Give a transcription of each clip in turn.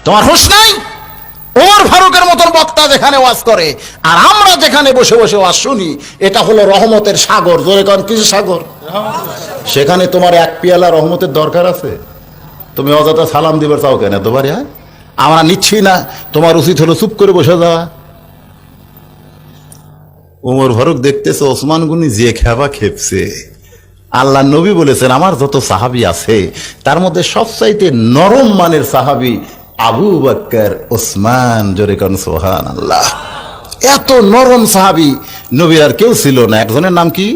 তোমার হুঁশ নাই? ওমর ফারুকের মতন বক্তা যেখানে ওয়াজ করে আর আমরা যেখানে বসে বসে ওয়াজ শুনি, এটা হলো রহমতের সাগর। জোরে কোন কিছু সাগর? সেখানে তোমার এক পেয়ালা রহমতের দরকার আছে? তুমি অযথা সালাম দিবার চাও কেন এতবার? আমরা নিচ্ছি না, তোমার উচিত হলো চুপ করে বসে যাওয়া। ওমর ফারুক দেখতেছে ওসমান গনি যে খেপা খেপছে। আল্লাহ নবী বলেছেন আমার যত সাহাবী আছে তার মধ্যে সবচাইতে নরম মানের সাহাবী আবু বকর ওসমান। জোরে কোন সুবহানাল্লাহ। এত নরম সাহাবী নবীর আর কেউ ছিল না। একজনের নাম কি?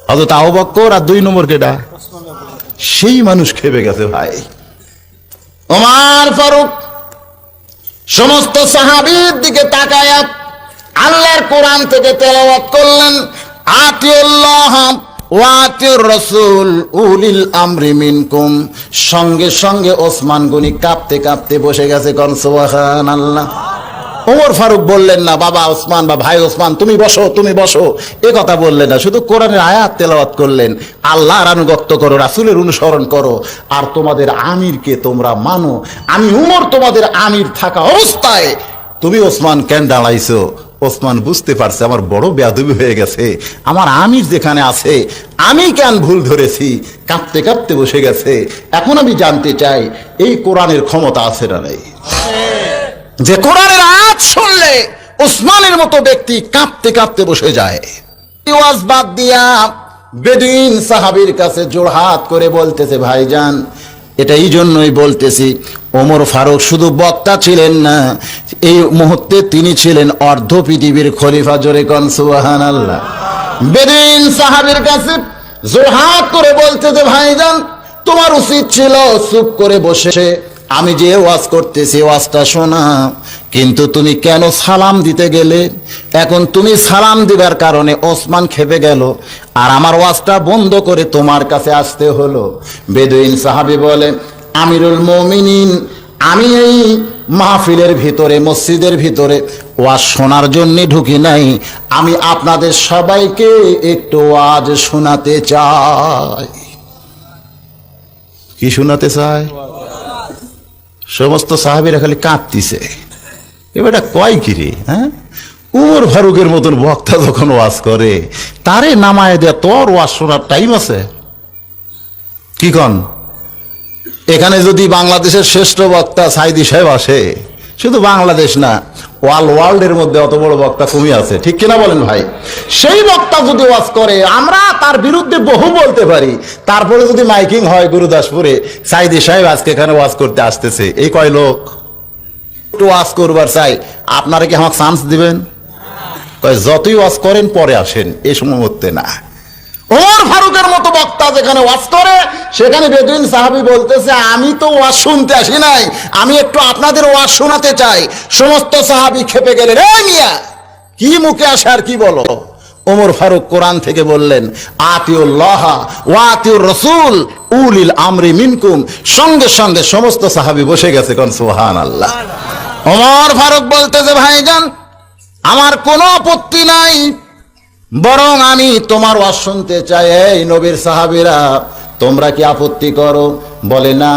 হযরত আবু বকর। আর 2 নম্বর কেডা? সেই মানুষ খেপে গেছে ভাই। ওমর ফারুক সমস্ত সাহাবীর দিকে তাকায়া আল্লাহর কোরআন থেকে তেলাওয়াত করলেন, আতিউল্লাহ ওয়া আতিউর রাসূল উলিল আমরি মিনকুম। সঙ্গে সঙ্গে ওসমান গনি কাঁপতে কাঁপতে বসে গেছে। কোন সুবহানাল্লাহ। ওমর ফারুক বললেন না বাবা ওসমান বা ভাই ওসমান তুমি বসো, তুমি বসো, এ কথা বললেন না। শুধু কোরআনের আয়াত তেলাওয়াত করলেন, আল্লাহর আনুগত্য করো, রাসূলের অনুসরণ করো, আর তোমাদের আমিরকে তোমরা মানো। আমি উমর তোমাদের আমির থাকা অবস্থায় তুমি ওসমান কেন দাঁড়াইছো? ওসমান বুঝতে পারছে আমার বড় বেয়াদবি হয়ে গেছে, আমার আমির যেখানে আছে আমি কেন ভুল ধরেছি। কাঁপতে কাঁপতে বসে গেছে। এখন আমি জানতে চাই এই কোরআনের ক্ষমতা আছে না নাই? যে কোরআনের আয়াত শুনলে ওসমানের মতো ব্যক্তি কাঁপতে কাঁপতে বসে যায়। ওয়াজ বাদ দিয়া বেদুইন সাহাবীর কাছে জোড়হাত করে বলতেছে, ভাইজান এটা এই জন্যই বলতেছি, ওমর ফারুক শুধু বক্তা ছিলেন না, এই মুহূর্তে তিনি ছিলেন অর্ধ পৃথিবীর খলিফা। জোরে কোন সুবহানাল্লাহ। বেদুইন সাহাবীর কাছে জোড়হাত করে বলতেছে, ভাইজান তোমার উচিত ছিল চুপ করে বসে আমি যে ওয়াজ করতেছি ওয়াজটা শোনা, কিন্তু তুমি কেন সালাম দিতে গেলে? এখন তুমি সালাম দিবার কারণে ওসমান খেপে গেল আর আমার ওয়াজটা বন্ধ করে তোমার কাছে আসতে হলো। বেদুইন সাহাবী বলে, আমিরুল মুমিনিন, আমি এই মাহফিলের ভিতরে মসজিদের ভিতরে ওয়াজ শোনার জন্য ঢুকি নাই, আমি আপনাদের সবাইকে একটু ওয়াজ শোনাতে চাই। কি শোনাতে চায়? সমস্ত সাহাবীরা খালি কাঁদতিছে, এবারটা কয় কিরে? উমর ফারুকের মতন বক্তা যখন ওয়াজ করে তারে নামায় দেয়া, তোর ওয়াজ শোনার টাইম আছে? কি কন? এখানে যদি বাংলাদেশের শ্রেষ্ঠ বক্তা সাইদি সাহেব আসে, শুধু বাংলাদেশ না ওয়ার্ল্ডের মধ্যে অত বড় বক্তা কমই আছে, ঠিক কিনা বলেন ভাই? সেই বক্তা যদি ওয়াজ করে আমরা তার বিরুদ্ধে বহু বলতে পারি, তারপরে যদি মাইকিং হয় গুরুদাসপুরে, সাইদি সাহেব আজকে এখানে ওয়াজ করতে আসতেছে, এই কয় লোক একটু ওয়াজ করবার চাই, আপনারা কি আমাকে চান্স দিবেন? যতই ওয়াজ করেন পরে আসেন, এই সময় হতে না। ওমর ফারুকের মতো বক্তা যেখানে ওয়াজ করে সেখানে বেদুইন সাহাবী বলতেছে, আমি তো ওয়াজ শুনতে আসি নাই, আমি একটু আপনাদের ওয়াজ শোনাতে চাই। সমস্ত সাহাবী খেপে গেলেন, এই মিয়া কি মুখে আসে আর কি বলো? ওমর ফারুক কোরআন থেকে বললেন, আতিউল্লাহ ওয়া আতিউর রাসূল উলিল আমরি মিনকুম। সঙ্গে সঙ্গে সমস্ত সাহাবী বসে গেছে। কোন সুবহানাল্লাহ। ওমর ফারুক বলতেছে, ভাইজান আমার কোনো আপত্তি নাই, বরং আমি তোমার ওয়াজ শুনতে চাই। এই নবীর সাহাবীরা তোমরা কি আপত্তি করো? বলে না,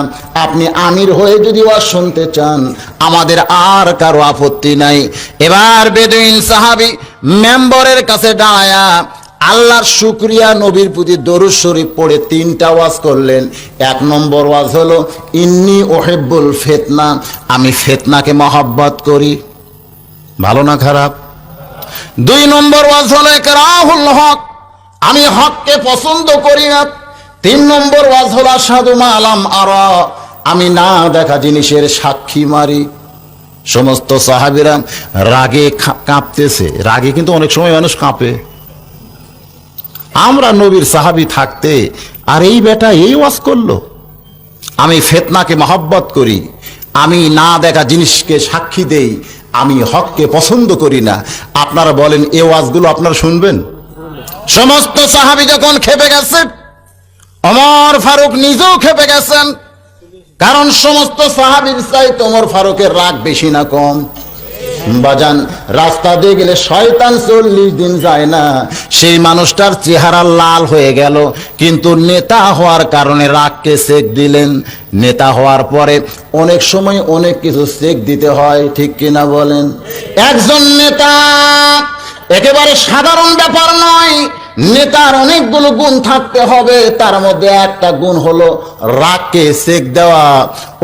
আপনি আমির হয়ে যদি ওয়াজ শুনতে চান আমাদের আর কারো আপত্তি নাই। এবার বেদুইন সাহাবী মেম্বরের কাছে দাঁড়ায়া আল্লাহর শুকরিয়া নবীর প্রতি দরুদ শরীফ পড়ে 3টা ওয়াজ করলেন। 1 নম্বর ওয়াজ হলো ইন্নী উহিব্বুল ফিতনা, আমি ফিতনাকে মহব্বত করি। ভালো না খারাপ? 2 নম্বর ওয়াজ হলো ইকরাহুল হক, আমি হককে পছন্দ করি না। 3 নম্বর ওয়াজ হলো আশহাদু মা লাম আরা, আমি না দেখা জিনিসের সাক্ষী মারি। সমস্ত সাহাবীরা রাগে কাঁপতেছে। রাগে কিন্তু অনেক সময় মানুষ কাঁপে। আমরা নবীর সাহাবী থাকতে আর এই বেটা এই ওয়াজ করলো, আমি ফিতনাকে মহব্বত করি, আমি না দেখা জিনিসকে সাক্ষী দেই, আমি হককে পছন্দ করি না। আপনারা বলেন এই ওয়াজগুলো আপনারা শুনবেন? সমস্ত সাহাবী যখন খেপে গেছে, ওমর ফারুক নিজেও খেপে গেছেন। কারণ সমস্ত সাহাবীর চাইতে ওমর ফারুকের রাগ বেশি না কম? বাজান রাস্তা দিয়ে গেলে শয়তান 40 দিন যায় না, সেই মানুষটার চেহারা লাল হয়ে গেল, কিন্তু নেতা হওয়ার কারণে রাগকে সেক দিলেন। নেতা হওয়ার পরে অনেক সময় অনেক কিছু সেক দিতে হয়, ঠিক কিনা বলেন? একজন নেতা একেবারে সাধারণ ব্যাপার নয়, নেতার অনেকগুলো গুণ থাকতে হবে, তার মধ্যে একটা গুণ হলো রাগকে সেক দেওয়া।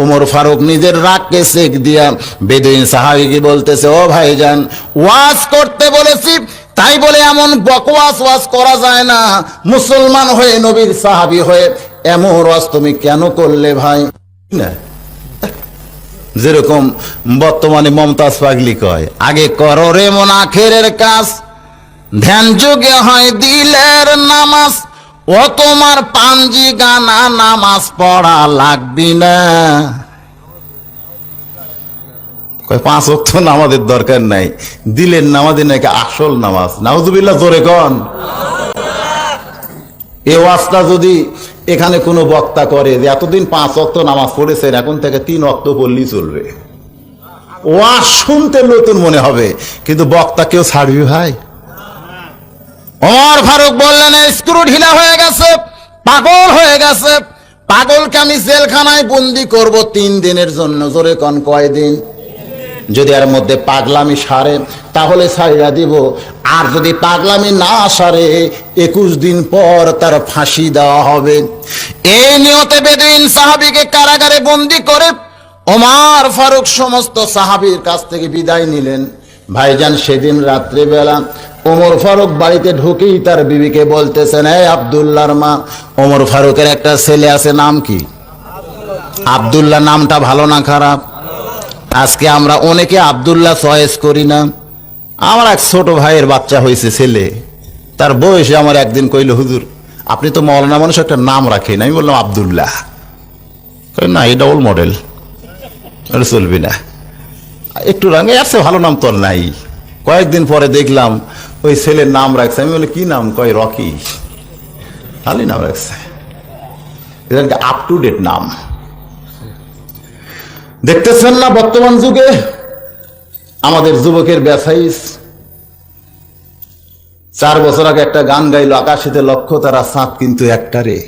ওমর ফারুক নিজের রাগকে সেক দিয়া বেদুইন সাহাবীকে বলতেছে, ও ভাইজান, ওয়াজ করতে বলেছি তাই বলে এমন বকওয়াস ওয়াজ করা যায় না, মুসলমান হয়ে নবীর সাহাবী হয়ে এমন ওয়াজ তুমি কেন করলে ভাই? না, যেরকম বর্তমানে মমতাজ পাগলি কয়, আগে করো রে মন আখেরের কাজ, ধ্যান যুগে হয় দিলের নামাজ, ও তোমার পাঞ্জি গানা নামাজ পড়া লাগবি না। 5 ওয়াক্ত নামাজের দরকার নাই, দিলের নামাজে নাকি আসল নামাজ। নাউজুবিল্লাহ, জোরে কন। এই ওয়াজটা যদি এখানে কোনো বক্তা করে যে এতদিন 5 ওয়াক্ত নামাজ পড়েছেন, এখন থেকে 3 ওয়াক্ত পড়লেই চলবে, ওয়াজ শুনতে নতুন মনে হবে, কিন্তু বক্তা কেউ ছাড়বি ভাই? ওমর ফারুক বললেন, স্ক্রু ঢিলা হয়ে গেছে, পাগল হয়ে গেছে, পাগলকে আমি জেলখানায় বন্দি করব 3 দিনের জন্য। জোরে কন, কয়দিন? যদি এর মধ্যে পাগলামি সারে তাহলে ছাইড়া দিব, আর যদি পাগলামি না সারে 21 দিন পর তার ফাঁসি দেওয়া হবে। এই নিয়তে বেদুইন সাহাবীকে কারাগারে বন্দি করে ওমর ফারুক সমস্ত সাহাবীর কাছ থেকে বিদায় নিলেন। ভাইজান, সেদিন রাত্রিবেলা ওমর ফারুক বাড়িতে ঢুকেই তার বিবিকে বলতেছেন, এই আব্দুল্লাহর মা, ওমর ফারুকের একটা ছেলে আছে, নাম কি? আব্দুল্লাহ। নামটা ভালো না খারাপ? আজকে আমরা অনেকে আব্দুল্লাহ চয়েস করি না। আমার এক ছোট ভাইয়ের বাচ্চা হয়েছে, ছেলে, তার বয়সে আমার একদিন কইল, হুজুর আপনি তো মওলানা মানুষ, একটা নাম রাখেন। আমি বললাম আব্দুল্লাহ। না, এটা ওল্ড মডেল, এটা চলবি না, একটু রাঙে আছে, ভালো নাম তোর নাই। কয়েকদিন পরে দেখলাম ওই ছেলের নাম রাখছে। আমি বলি, কি নাম? কয় রকি। ভালোই নাম রাখছে, এটা আপ টু ডেট নাম। দেখতেছেন না বর্তমান যুগে আমাদের যুবকের ব্যাসাইজ? 4 বছর আগে একটা গান গাইলো, আকাশেতে লক্ষ্য তারা, চাঁদ কিন্তু একটা রে।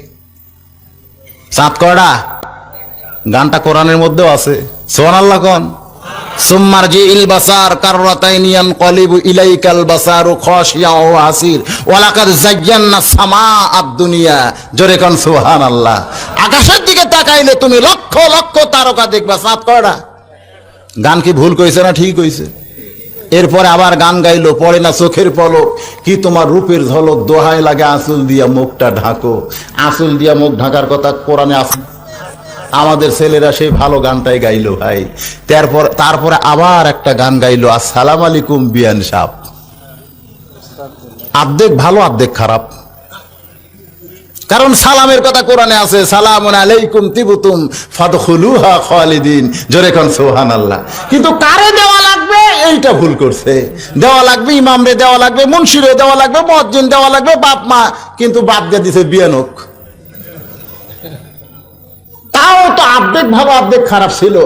চাঁদ কয়টা? গানটা কোরআনের মধ্যেও আছে, সুবহানাল্লাহ কোন। সুম্মার জি ইল বাসার কাররাতাইনি ইয়ানকালিবু ইলাইকাল বাসারু খাশিয়া ওয়া হাসির ওয়া লাকাদ যায়্যানা সামা আদ-দুনিয়া। জোরে কোন সুবহানাল্লাহ। আকাশের দিকে তাকাইলে তুমি লক্ষ লক্ষ তারকা দেখবা, চাঁদ কয়টা? গান কি ভুল কইছে না ঠিক কইছে? এরপরে আবার গান গাইলো, পড়ে না চোখের পলক, কি তোমার রূপের ঝলক, দোহাই লাগে আঁচল দিয়া মুখটা ঢাকো। আঁচল দিয়া মুখ ঢাকার কথা কোরআনে আছে। আমাদের ছেলেরা সেই ভালো গানটাই গাইলো ভাই। তারপরে আবার একটা গান গাইলো, আসসালাম আলাইকুম বিয়ান সাহেব। আর্ধেক ভালো আর্ধেক খারাপ, কারণ সালামের কথা কোরআনে আছে, সালামুন আলাইকুম তিবতুম ফাদখুলুহা খালিদিন। জোরে কোন সুবহানাল্লাহ। কিন্তু কারে দেওয়া লাগবে এইটা ভুল করছে। দেওয়া লাগবে ইমামরে, দেওয়া লাগবে মুন্সিরে, দেওয়া লাগবে মুয়াজ্জিন, দেওয়া লাগবে বাপ মা, কিন্তু বাদ দিয়ে দিছে বিয়ানক। তাও তো অর্ধেক ভালো অর্ধেক খারাপ ছিল।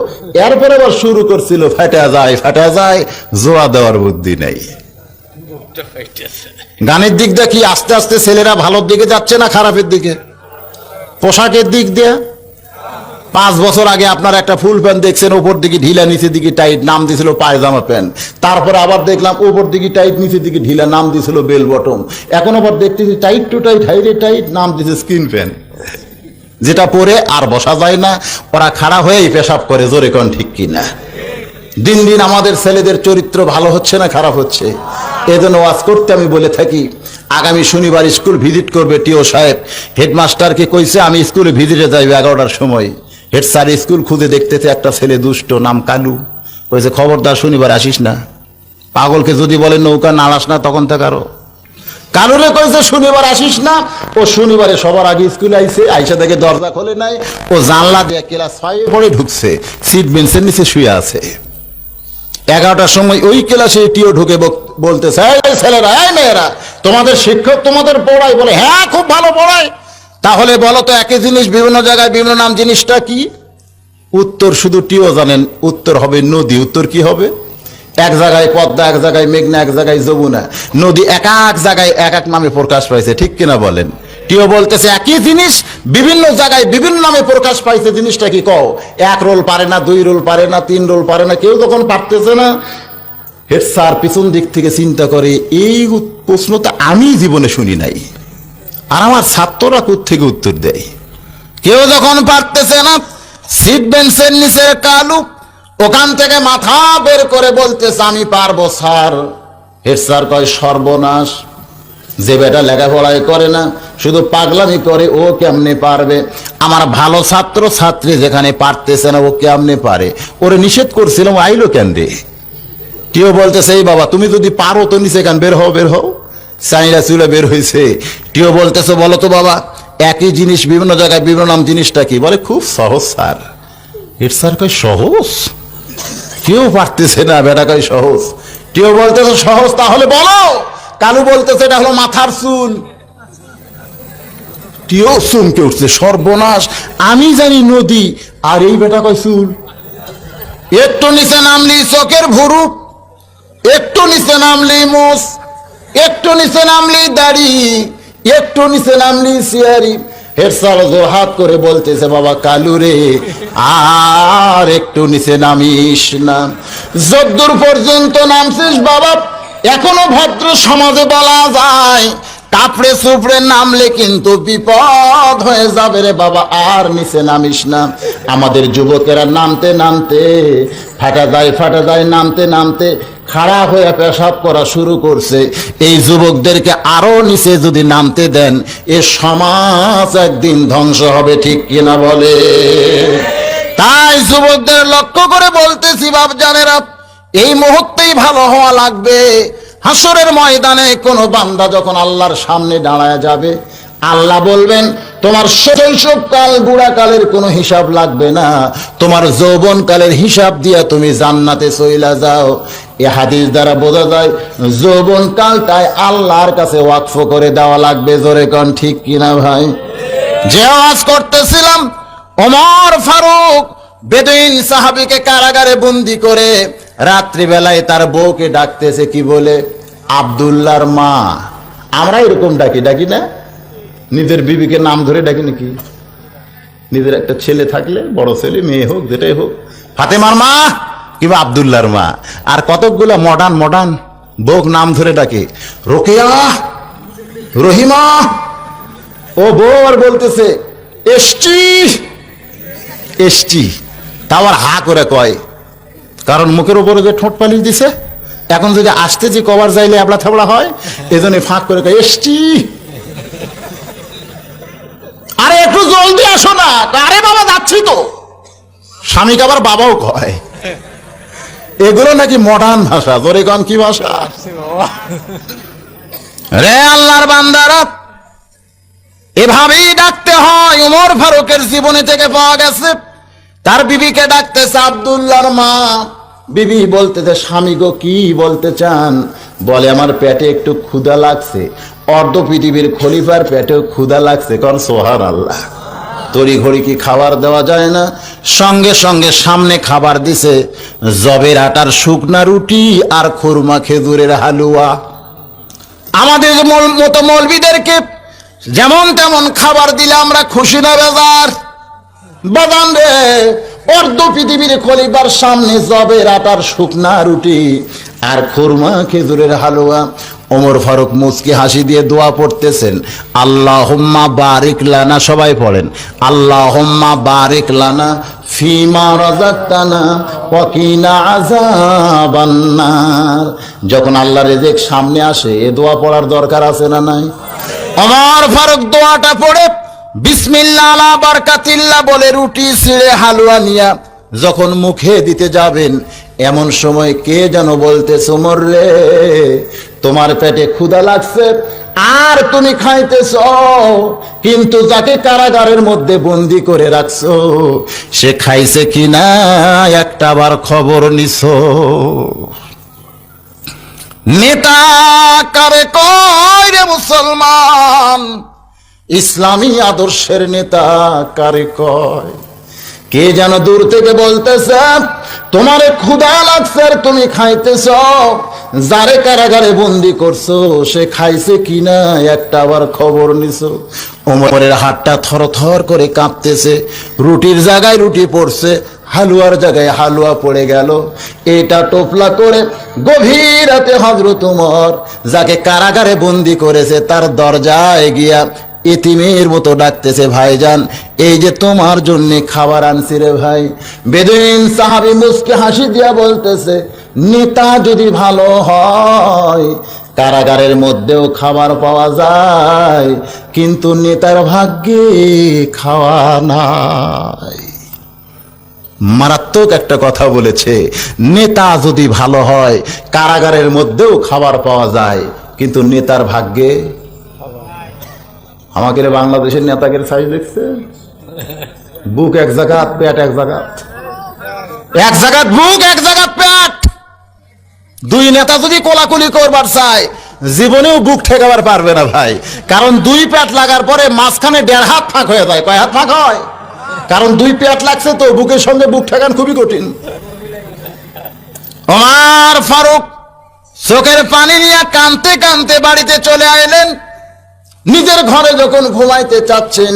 এরপরে আবার শুরু করছিল, ফাটা যায়, জোয়া দেওয়ার বুদ্ধি নেই। গানের দিক দিয়ে কি আস্তে আস্তে ছেলেরা ভালোর দিকে যাচ্ছে না খারাপের দিকে? পোশাকের দিক দিয়ে 5 বছর আগে আপনার একটা ফুল প্যান্ট দেখছেন, উপর দিকে ঢিলা নিচের দিকে টাইট, নাম দিয়েছিল পায়জামা প্যান্ট। তারপরে আবার দেখলাম উপর দিকে টাইট নিচের দিকে ঢিলা, নাম দিয়েছিল বেল বটম। এখন আবার দেখতেছি টাইট টু টাইট, হাইরে টাইট, নাম দিয়েছে স্কিন প্যান্ট। যেটা পরে আর বসা যায় না, ওরা খাড়া হয়েই পেশাব করে। জোরে কোন ঠিক কিনা? দিন দিন আমাদের ছেলেদের চরিত্র ভালো হচ্ছে না খারাপ হচ্ছে? এজন্য ওয়াজ করতে আমি বলে থাকি, আগামী শনিবার স্কুল ভিজিট করবে টিও সাহেব। হেডমাস্টারকে কইছে আমি স্কুলে ভিজিটে যাইবে 11টার সময়। হেড স্যার স্কুল খুঁজে দেখতেছে একটা ছেলে দুষ্ট, নাম কালু। কইছে খবরদার শনিবার আসিস না। পাগলকে যদি বলে নৌকা নাড়াস না, তখন থেকে আরো কালুরে কইছে শনিবার আসিস না। ও শনিবারে সবার আগে স্কুলে আইসা দেখে দরজা খোলে নাই, ও জানলা দিয়ে ক্লাস 5 পড়ে ঢুকছে, সিট বেঞ্চের নিচে শুয়ে আছে। 11টার সময় ওই ক্লাসে টিও ঢুকে বলতেছে, এই ছেলেরা, এই মেয়েরা, তোমাদের শিক্ষক তোমাদের পড়ায়? বলে হ্যাঁ, খুব ভালো পড়ায়। তাহলে বলো তো, একই জিনিস বিভিন্ন জায়গায় বিভিন্ন নাম, জিনিসটা কি? উত্তর শুধু টিও জানেন, উত্তর হবে নদী। উত্তর কি হবে? এক জায়গায় পদ্মা, এক জায়গায় মেঘনা, এক জায়গায় যমুনা, নদী এক এক জায়গায় এক এক নামে প্রকাশ পাইছে, ঠিক কিনা বলেন? কেউ বলতেছে একই জিনিস বিভিন্ন জায়গায় বিভিন্ন নামে প্রকাশ পাইছে, জিনিসটা কি কও? এক রোল পারে না, দুই রোল পারে না, তিন রোল পারে না, কেউ যখন পারতেছে না, হেড স্যার পিছন দিক থেকে চিন্তা করে এই প্রশ্ন তো আমি জীবনে শুনি নাই, আর আমার ছাত্ররা কোত্থেকে উত্তর দেয়? কেউ যখন পারতেছে না, সিট বেঞ্চের নিচের কালু ওখান থেকে মাথা বের করে বলতেছে আমি পারবো স্যার। হেড স্যার কয় সর্বনাশ, যে বেটা লেখাপড়াই করে না, শুধু পাগলামি করে, ও কেমনে পারবে? আমার ভালো ছাত্র ছাত্রী যেখানে পারতেছে না, ও কেমনে পারে? ওরে নিষেধ করছিলাম, আইলো কেন রে? কেউ বলতেছে এই বাবা তুমি যদি পারো তো নিচে কেন, বের হও বের হও। চাইরা চুলে বের হয়েছে। কেউ বলতেছে বলো তো বাবা একই জিনিস বিভিন্ন জায়গায় বিভিন্ন নাম, জিনিসটা কি? বলে খুব সহজ স্যার। হেড স্যার কয় সহজ? কেউ পারতেছে না, বেটা কয় সহজ। কেউ বলতেছে সহজ, তাহলে বলো। কালু বলতেছে এটা হলো মাথার চুল। কেউ চমকে উঠছে, সর্বনাশ, আমি জানি নদী, আর এই বেটা কয় চুল। একটু নিচে নামলি চোখের ভুরু, একটু নিচে নামলি মোষ, একটু নিচে নামলি দাড়ি, একটু নিচে নামলি সিয়ারি। হেড স্যার জোর হাত করে বলতেছে বাবা কালু রে, আর একটু নিচে নামিস না। যদ্দূর পর্যন্ত নামছিস বাবা, এখনো ভদ্র সমাজে বলা যায় কাপড়ে চুপড়ে নামলে কিন্তু বিপদ হয়ে যাবে রে বাবা, আর নিচে নামিস না। আমাদের যুবকেরা নামতে নামতে ফাটা যায়, নামতে নামতে খাড়া হয়ে পেশাব করা শুরু করছে। এই যুবকদেরকে আরো নিচে যদি নামতে দেন, এ সমাজ একদিন ধ্বংস হবে, ঠিক কিনা বলে? তাই যুবকদের লক্ষ্য করে বলতেছি বাপজানেরা, এই মুহূর্তেই ভালো হওয়া লাগবে। হাসরের ময়দানে কোনো বান্দা যখন আল্লাহর সামনে দাঁড়ায় যাবে, আল্লাহ বলবেন তোমার শৈশবকাল বুড়াকালের কোনো হিসাব লাগবে না, তোমার যৌবনকালের হিসাব দিয়া তুমি জান্নাতে চইলা যাও। এ হাদিস দ্বারা বোঝা যায় যৌবনকালটাই আল্লাহর কাছে ওয়াকফ করে দেওয়া লাগবে। জোরে কোন ঠিক কিনা ভাই? যে আওয়াজ করতেছিলাম, ওমর ফারুক বেদুইন সাহাবীকে কারাগারে বন্দি করে রাত্রিবেলায় তার বউকে ডাকতেছে কি বলে? আব্দুল্লাহর মা। আমরা এরকম ডাকি না? নিজের বিবিকে নাম ধরে ডাকি নাকি? নিজের একটা ছেলে থাকলে, বড় ছেলে মেয়ে হোক যেটাই হোক, ফাতেমার মা কিংবা আব্দুল্লাহর মা। আর কতকগুলা মডার্ন বউক নাম ধরে ডাকে, রোকেয়া, রহিমা। ও বউ আর বলতেছে এসটি, তাও আর হা করে কয়, কারণ মুখের উপরে যে ঠোঁট পালিশ দিছে, এখন যদি আসতে যে কবার যাইলে এবড়া থাবড়া হয়, এজন্য ফাঁক করে কয় এসটি। আরে একটু জলদি আসো না। আরে বাবা যাচ্ছি তো। স্বামীকে আবার বাবাও কয়। এগুলো নাকি মডার্ন ভাষা। জোরে কন কি ভাষা? রে আল্লাহর বান্দারা, এভাবেই ডাকতে হয়। ওমর ফারুকের জীবনে থেকে পাওয়া গেছে। তার বিবিকে ডাকতেছে আব্দুল্লাহর মা। বিবি বলতেছে স্বামী গো কি বলতে চান? বলে আমার পেটে একটু ক্ষুধা লাগছে। অর্ধ পৃথিবীর খলিফার পেটেও ক্ষুধা লাগছে। কারণ সুবহানাল্লাহ, তড়ি ঘড়ি কি খাবার দেওয়া যায় না? সঙ্গে সঙ্গে সামনে খাবার দিছে, জবের আটার শুকনা রুটি আর খুরমা খেজুরের হালুয়া। আমাদের মতো মৌলবীদেরকে যেমন তেমন খাবার দিলে আমরা খুশি না বেজার? বাদান রে, অর্ধ পৃথিবীর খলিফার সামনে জবের আটার শুকনা রুটি আর খুরমা খেজুরের হালুয়া। ওমর ফারুক মুচকি হাসি দিয়ে দোয়া পড়তেছেন, আল্লাহুম্মা বারিক লানা। সবাই পড়েন, আল্লাহুম্মা বারিক লানা ফিমা রাযাকতানা ওয়া কিনা আযাবান নার। যখন আল্লাহর রিজিক সামনে আসে, এ দোয়া পড়ার দরকার আছে না নাই? ওমর ফারুক দোয়াটা পড়ে বিসমিল্লাহ আলা বারকাতিল্লাহ বলে রুটি ছিঁড়ে হালুয়া নিয়া যখন মুখে দিতে যাবেন, এমন সময় কে যেন বলতেছে, ওমর রে তোমার পেটে ক্ষুধা লাগছে আর তুমি খাইতেছ, কিন্তু যাকে কারাগারের মধ্যে বন্দি করে রাখছো সে খাইছে কিনা একটা বার খবর নিছো? নেতা কারে কয় রে মুসলমান? ইসলামী আদর্শের নেতা কারে কয়? কে যেন দূর থেকে বলতেছে, তোমারে ক্ষুধা লাগছে আর তুমি খাইতেছ, যারে কারাগারে বন্দি করছো সে খাইছে কিনা একটা আবার খবর নিছো। ওমরের হাতটা থরথর করে কাঁপতেছে, রুটির জায়গায় রুটি পড়ছে, হালুয়ার জায়গায় হালুয়া পড়ে গেল। এটা টোপলা করে গভীর রাতে হযরত ওমর যাকে কারাগারে বন্দি করেছে তার দরজায় গিয়া এতিমের মতো ডাকতেছে, ভাইজান এই যে তোমার জন্য খাবার আনছি রে ভাই। বেদুইন সাহাবী মুস্কে হাসি দিয়া বলতেছে, নেতা যদি ভালো হয় কারাগারের মধ্যেও খাবার পাওয়া যায়, কিন্তু নেতার ভাগ্যে খাওয়া নাই। মারাত্মক একটা কথা বলেছে, নেতা যদি ভালো হয় কারাগারের মধ্যেও খাবার পাওয়া যায়, কিন্তু নেতার ভাগ্যে। আমাকে বাংলাদেশের নেতাকে সাইজ দেখছে, বুক এক জায়গা পেট এক জায়গা, এক জায়গা বুক এক জায়গা পেট। দুই নেতা যদি কোলাকুলি করবার চায় জীবনেও বুক ঠেকাবার পারবে না ভাই, কারণ দুই পেট লাগার পরে মাঝখানে 1.5 হাত ফাঁক হয়ে যায়। কয় হাত ফাঁক হয়? কারণ দুই পেট লাগছে তো, বুকের সঙ্গে বুক ঠেকান খুবই কঠিন। ওমর ফারুক চোখের পানি নিয়ে কাঁদতে কাঁদতে বাড়িতে চলে আইলেন। নিজের ঘরে যখন ঘুমাইতে চাচ্ছেন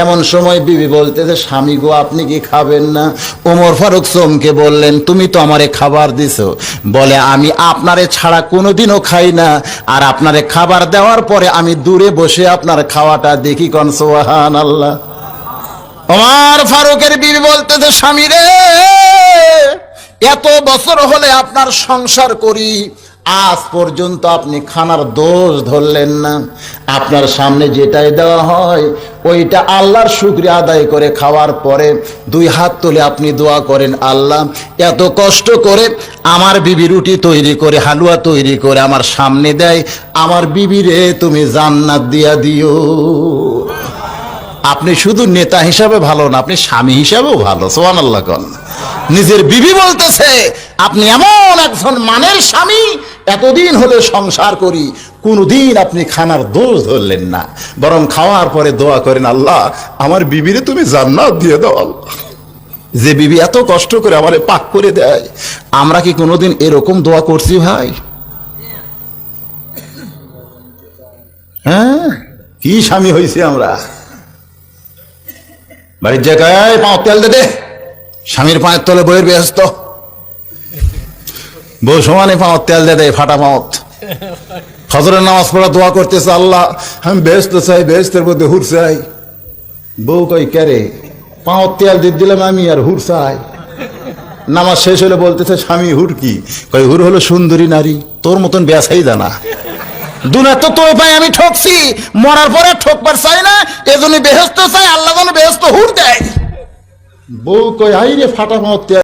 এমন সময় বিবি বলতেছে, স্বামী গো আপনি কি খাবেন না? ওমর ফারুক চমকে বললেন, তুমি তো আমারে খাবার দিছো। বলে, আমি আপনারে ছাড়া কোনোদিনও খাই না, আর আপনারে খাবার দেওয়ার পরে আমি দূরে বসে আপনার খাওয়াটা দেখি। কোন সুবহানাল্লাহ। ওমর ফারুকের বিবি বলতেছে, স্বামী রে এত বছর হলে আপনার সংসার করি, আজ পর্যন্ত আপনি খানার দোষ ধরলেন না। আপনার সামনে যেটাই দেওয়া হয় ওইটা আল্লাহর শুকরিয়া আদায় করে খাওয়ার পরে 2 হাত তুলে আপনি দোয়া করেন, আল্লাহ এত কষ্ট করে আমার বিবি রুটি তৈরি করে হালুয়া তৈরি করে আমার সামনে দেয়, আমার বিবিরে তুমি জান্নাত দিয়া দিও। আপনি শুধু নেতা হিসাবে ভালো না, আপনি স্বামী হিসাবেও ভালো। সুবহানাল্লাহ। কোন নিজের বিবি বলতেছে, আপনি এমন একজন মানের স্বামী, এতদিন হলে সংসার করি কোনদিন আপনি খানার দোষ ধরলেন না, বরং খাওয়ার পরে দোয়া করেন, আল্লাহ আমার বিবিরে তুমি জান্নাত দিয়ে দাও। আল্লাহ, যে বিবি এত কষ্ট করে আমারে পাক করে দেয়, আমরা কি কোনোদিন এরকম দোয়া করছি ভাই? হ্যাঁ, কি স্বামী হয়েছি আমরা। বাড়ির জায়গায় পাও তেল দে, স্বামীর পায়ের তলে বইয়ের ব্যস্ত, বউ সমানে পাওয়ার তেল দে, ফাটা পাওত। ফজরের নামাজ পড়া দোয়া করতেছে, আল্লাহ আমি ব্যস্ত চাই, ব্যস্তের মধ্যে হুর চাই। বউ কই কেরে পাওয়ার তেল দিয়ে দিলাম আমি, আর হুর চাই। নামাজ শেষ হলে বলতেছে, স্বামী হুর কি? কই হুর হলো সুন্দরী নারী, তোর মতন বেসাই জানা। দুনিয়া তো তোর পাই আমি ঠকছি, মরার পরে ঠকবার চাই না, এজন্য বেহেশত চাই, আল্লাহ যেন বেহেশত হুর দেয়। বউ কই আই রে ফাটা পাওয়ার তেল।